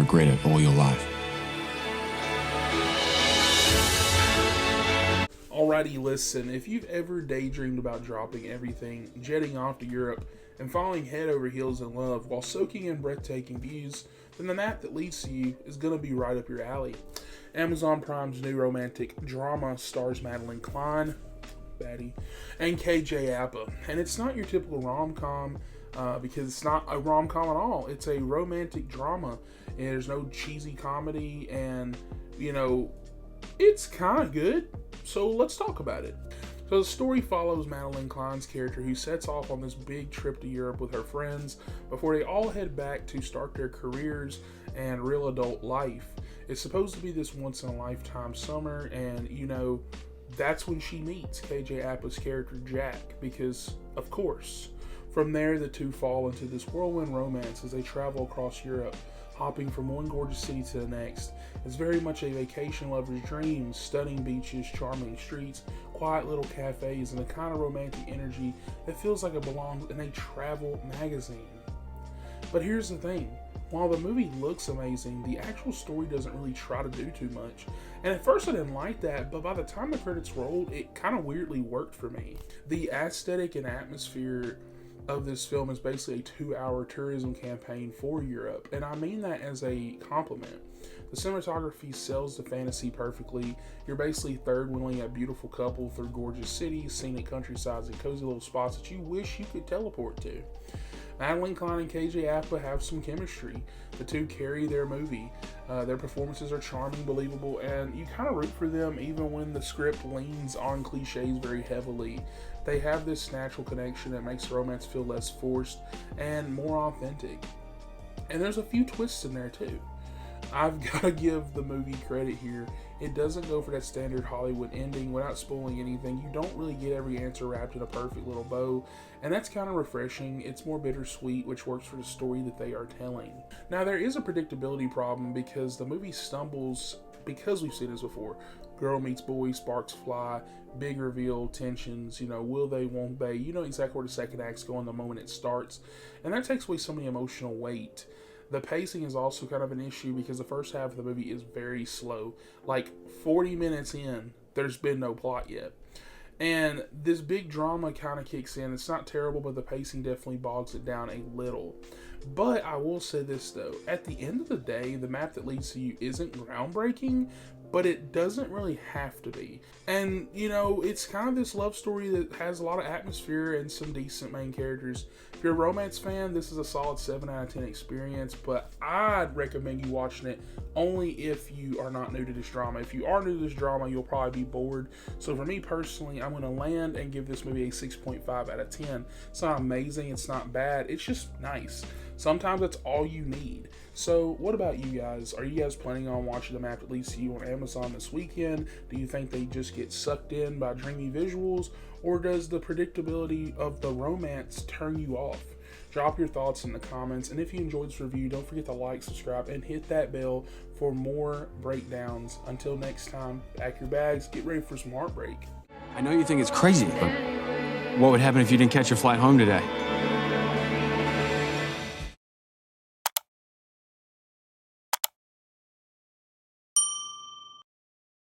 regret it all your life. Alrighty, listen, if you've ever daydreamed about dropping everything, jetting off to Europe, and falling head over heels in love while soaking in breathtaking views, then the map that leads to you is going to be right up your alley. Amazon Prime's new romantic drama stars Madelyn, Cline, baddie, and KJ Apa. And it's not your typical rom-com, because it's not a rom-com at all. It's a romantic drama, and there's no cheesy comedy, and, you know, it's kind of good. So let's talk about it. So the story follows Madelyn, Cline's character, who sets off on this big trip to Europe with her friends before they all head back to start their careers and real adult life. It's supposed to be this once-in-a-lifetime summer, and, you know, that's when she meets KJ Apa's character, Jack, because, of course. From there, the two fall into this whirlwind romance as they travel across Europe, hopping from one gorgeous city to the next. It's very much a vacation lover's dream: stunning beaches, charming streets, quiet little cafes, and the kind of romantic energy that feels like it belongs in a travel magazine. But here's the thing. While the movie looks amazing, the actual story doesn't really try to do too much. And at first I didn't like that, but by the time the credits rolled, it kind of weirdly worked for me. The aesthetic and atmosphere of this film is basically a 2-hour tourism campaign for Europe, and I mean that as a compliment. The cinematography sells the fantasy perfectly. You're basically third wheeling a beautiful couple through gorgeous cities, scenic countrysides, and cozy little spots that you wish you could teleport to. Madelyn, Cline, and KJ Apa have some chemistry. The two carry their movie. Their performances are charming, believable, and you kind of root for them even when the script leans on clichés very heavily. They have this natural connection that makes the romance feel less forced and more authentic. And there's a few twists in there too. I've got to give the movie credit here. It doesn't go for that standard Hollywood ending. Without spoiling anything, you don't really get every answer wrapped in a perfect little bow, and that's kind of refreshing. It's more bittersweet, which works for the story that they are telling. Now, there is a predictability problem because the movie stumbles, because we've seen this before. Girl meets boy, sparks fly, big reveal, tensions, will they, won't they? You know exactly where the second act's going the moment it starts, and that takes away some of the emotional weight. The pacing is also kind of an issue because the first half of the movie is very slow. Like 40 minutes in, there's been no plot yet. And this big drama kind of kicks in. It's not terrible, but the pacing definitely bogs it down a little. But I will say this though, at the end of the day, the map that leads to you isn't groundbreaking, but it doesn't really have to be. And, it's kind of this love story that has a lot of atmosphere and some decent main characters. If you're a romance fan, this is a solid 7 out of 10 experience, but I'd recommend you watching it only if you are not new to this drama. If you are new to this drama, you'll probably be bored. So for me personally, I'm going to land and give this movie a 6.5 out of 10. It's not amazing, it's not bad, it's just nice. Sometimes that's all you need. So what about you guys? Are you guys planning on watching The Map That Leads to You on Amazon this weekend? Do you think they just get sucked in by dreamy visuals? Or does the predictability of the romance turn you off? Drop your thoughts in the comments. And if you enjoyed this review, don't forget to like, subscribe, and hit that bell for more breakdowns. Until next time, pack your bags, get ready for some heartbreak. I know you think it's crazy, but what would happen if you didn't catch your flight home today?